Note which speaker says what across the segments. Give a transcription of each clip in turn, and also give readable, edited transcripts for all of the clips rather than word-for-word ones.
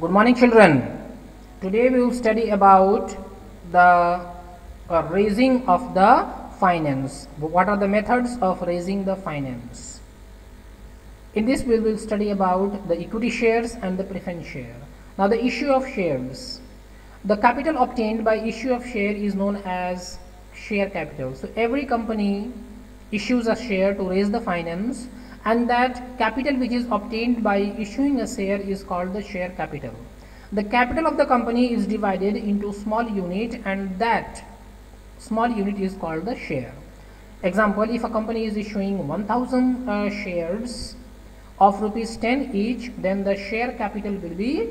Speaker 1: Good morning, children. Today we will study about the raising of the finance. What are the methods of raising the finance? In this we will study about the equity shares and the preference share. Now the issue of shares. The capital obtained by issue of share is known as share capital. So every company issues a share to raise the finance, and that capital which is obtained by issuing a share is called the share capital. The capital of the company is divided into small unit, and that small unit is called the share. Example, if a company is issuing 1000 shares of rupees 10 each, then the share capital will be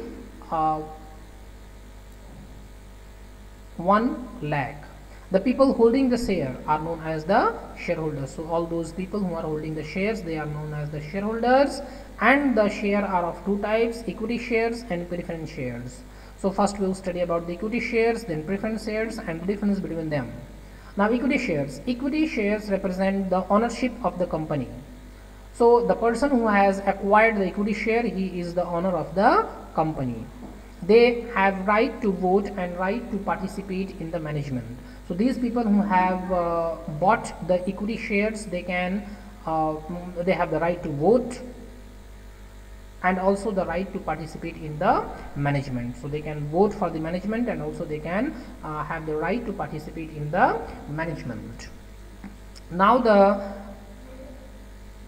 Speaker 1: 1 lakh. The people holding the share are known as the shareholders. So all those people who are holding the shares, they are known as the shareholders, and the share are of two types: equity shares and preference shares. So first we will study about the equity shares, then preference shares, and the difference between them. Now equity shares. Equity shares represent the ownership of the company. So the person who has acquired the equity share, he is the owner of the company. They have right to vote and right to participate in the management. So these people who have bought the equity shares, they have the right to vote and also the right to participate in the management. So they can vote for the management, and also they can have the right to participate in the management. Now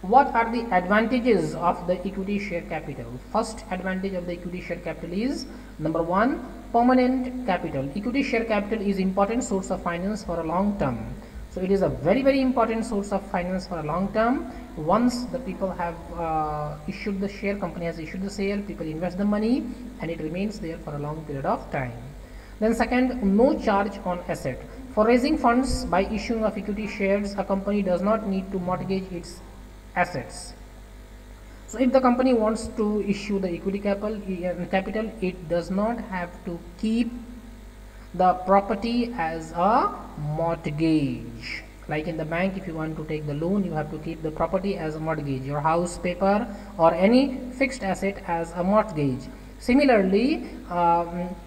Speaker 1: what are the advantages of the equity share capital? First advantage of the equity share capital is, number one, permanent capital. Equity share capital is important source of finance for a long term. So it is a very important source of finance for a long term. Once the people have issued the share, company has issued the share, people invest the money and it remains there for a long period of time. Then second, no charge on asset. For raising funds by issuing of equity shares, a company does not need to mortgage its assets. So if the company wants to issue the equity capital, it does not have to keep the property as a mortgage. Like in the bank, if you want to take the loan, you have to keep the property as a mortgage, your house, paper, or any fixed asset as a mortgage. Similarly,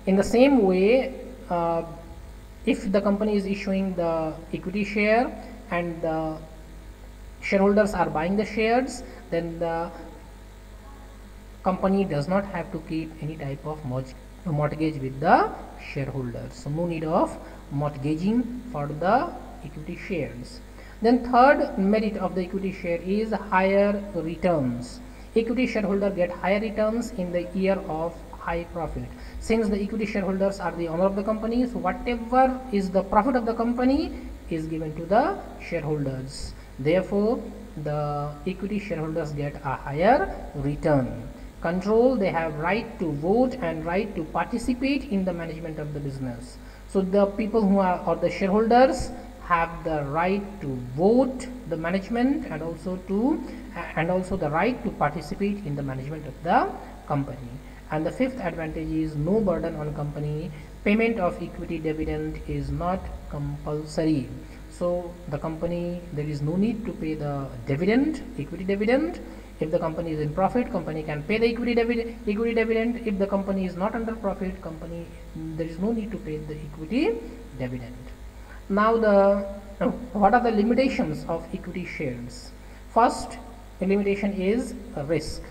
Speaker 1: in the same way, if the company is issuing the equity share and the shareholders are buying the shares, then the company does not have to keep any type of mortgage with the shareholders. So no need of mortgaging for the equity shares. Then third merit of the equity share is higher returns. Equity shareholder get higher returns in the year of high profit. Since the equity shareholders are the owner of the company, so whatever is the profit of the company is given to the shareholders. Therefore, the equity shareholders get a higher return. Control, they have right to vote and right to participate in the management of the business. So the people who are, or the shareholders, have the right to vote the management and also the right to participate in the management of the company. And the fifth advantage is no burden on company. Payment of equity dividend is not compulsory. So the company, there is no need to pay the dividend, equity dividend. If the company is in profit, company can pay the equity dividend. If the company is not under profit, company, there is no need to pay the equity dividend. Now what are the limitations of equity shares? First limitation is risk.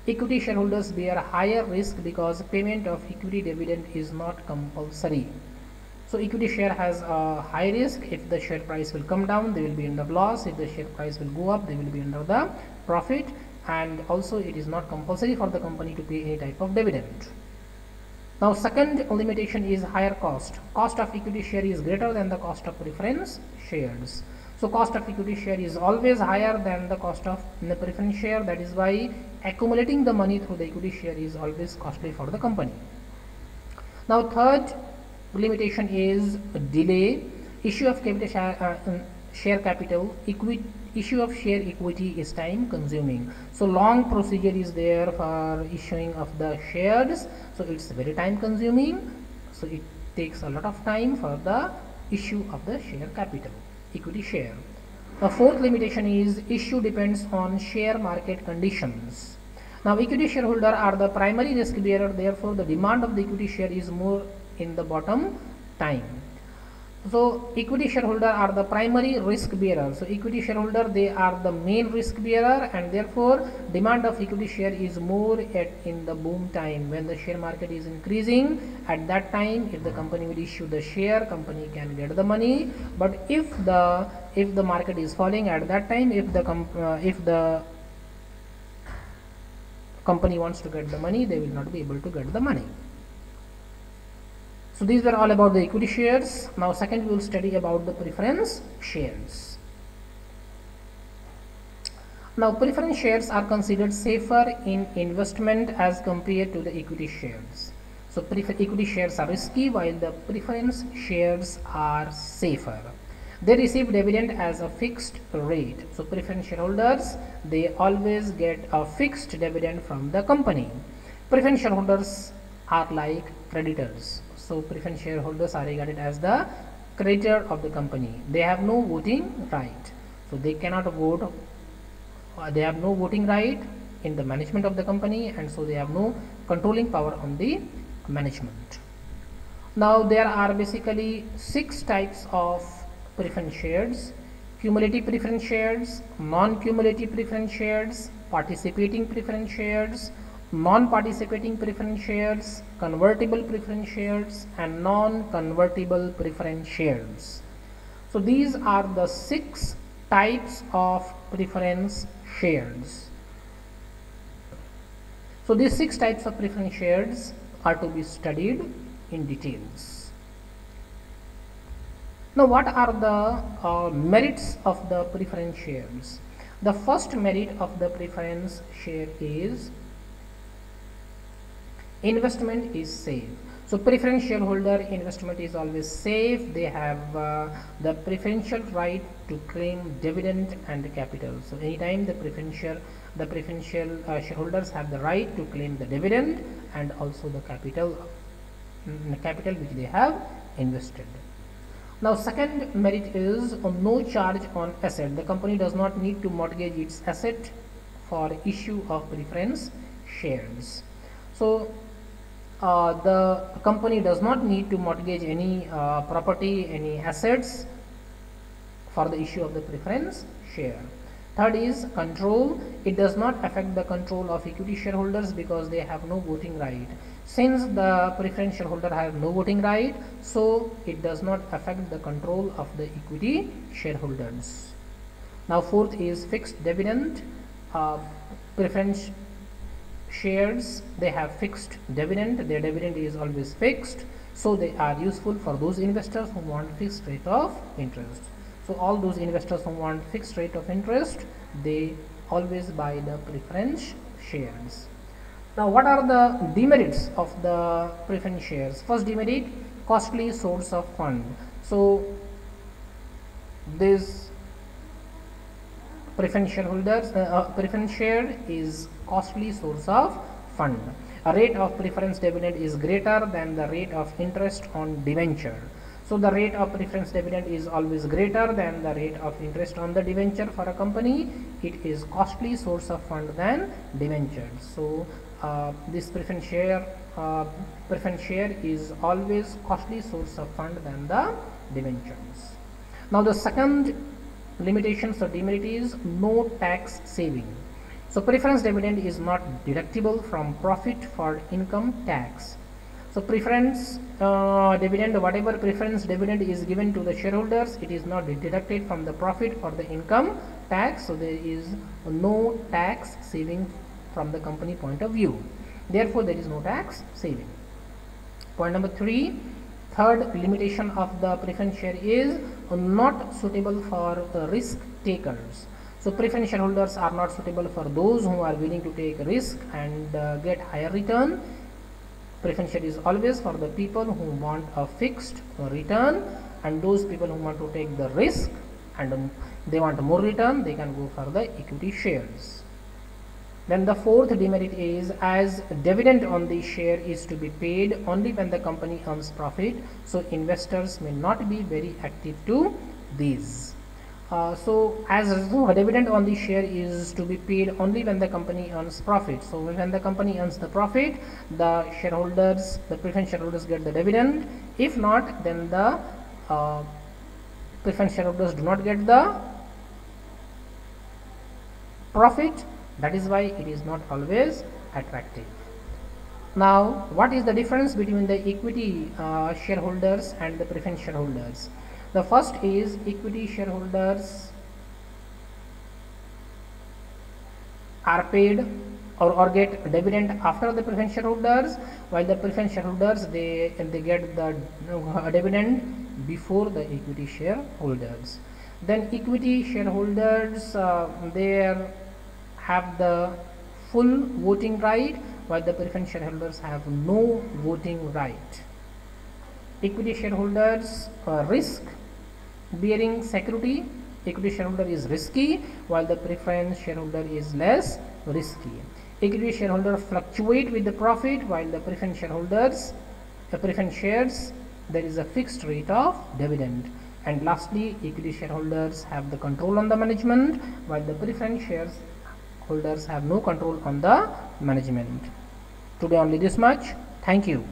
Speaker 1: Equity shareholders bear a higher risk because payment of equity dividend is not compulsory. So equity share has a high risk. If the share price will come down, they will be under loss. If the share price will go up, they will be under the profit. And also it is not compulsory for the company to pay any type of dividend. Now second limitation is higher cost. Cost of equity share is greater than the cost of preference shares. So cost of equity share is always higher than the cost of the preference share. That is why accumulating the money through the equity share is always costly for the company. Now third limitation is delay. Issue of share capital, issue of share equity is time consuming. So long procedure is there for issuing of the shares. So it's very time consuming. So it takes a lot of time for the issue of the share capital, equity share. The fourth limitation is issue depends on share market conditions. Now equity shareholder are the primary risk bearer, therefore the demand of the equity share is more in the bottom time. So equity shareholder are the primary risk bearer. So equity shareholder, they are the main risk bearer, and therefore demand of equity share is more in the boom time, when the share market is increasing. At that time, if the company will issue the share, company can get the money. But if the market is falling, at that time, if the company wants to get the money, they will not be able to get the money. So these were all about the equity shares. Now second we will study about the preference shares. Now preference shares are considered safer in investment as compared to the equity shares. So equity shares are risky while the preference shares are safer. They receive dividend as a fixed rate. So preference shareholders, they always get a fixed dividend from the company. Preference shareholders are like creditors. So preference shareholders are regarded as the creditor of the company. They have no voting right. So they cannot vote. They have no voting right in the management of the company, and so they have no controlling power on the management. Now there are basically 6 types of preference shares: cumulative preference shares, non-cumulative preference shares, participating preference shares, non-participating preference shares, convertible preference shares, and non-convertible preference shares. So these are the 6 types of preference shares. So these 6 types of preference shares are to be studied in details. Now what are the merits of the preference shares? The first merit of the preference share is investment is safe. So preference shareholder investment is always safe. They have the preferential right to claim dividend and capital. So anytime the preferential shareholders have the right to claim the dividend and also the capital which they have invested. Now second merit is no charge on asset. The company does not need to mortgage its asset for issue of preference shares. So the company does not need to mortgage any property, any assets for the issue of the preference share. Third is control. It does not affect the control of equity shareholders because they have no voting right. Since the preference shareholder has no voting right, so it does not affect the control of the equity shareholders. Now fourth is fixed dividend. Preference shares, they have fixed dividend. Their dividend is always fixed, so they are useful for those investors who want fixed rate of interest. So all those investors who want fixed rate of interest, they always buy the preference shares. Now what are the demerits of the preference shares? First demerit, costly source of fund. So this preference shareholders preference share is costly source of fund. A rate of preference dividend is greater than the rate of interest on debenture. So the rate of preference dividend is always greater than the rate of interest on the debenture for a company. It is costly source of fund than debenture. So this preference share is always costly source of fund than the debentures. Now the second limitations or demerit is no tax saving. So preference dividend is not deductible from profit for income tax. So preference dividend, whatever preference dividend is given to the shareholders, it is not deducted from the profit or the income tax. So there is no tax saving from the company point of view. Therefore there is no tax saving. Point number 3, third limitation of the preference share is not suitable for risk takers. So preference shareholders are not suitable for those who are willing to take risk and get higher return. Preference share is always for the people who want a fixed return, and those people who want to take the risk and they want more return, they can go for the equity shares. Then the fourth demerit is, as dividend on the share is to be paid only when the company earns profit, so investors may not be very active to these. So as a dividend on the share is to be paid only when the company earns profit. So when the company earns the profit, the shareholders, the preference shareholders get the dividend. If not, then the preference shareholders do not get the profit. That is why it is not always attractive. Now, what is the difference between the equity shareholders and the preference shareholders? The first is equity shareholders are paid or get dividend after the preference shareholders, while the preference shareholders they get the dividend before the equity shareholders. Then equity shareholders they have the full voting right, while the preference shareholders have no voting right. Equity shareholders risk bearing security. Equity shareholder is risky, while the preference shareholder is less risky. Equity shareholder fluctuate with the profit, while the preference shareholders, the preference shares, there is a fixed rate of dividend. And lastly, equity shareholders have the control on the management, while the preference shares holders have no control on the management. Today only this much. Thank you.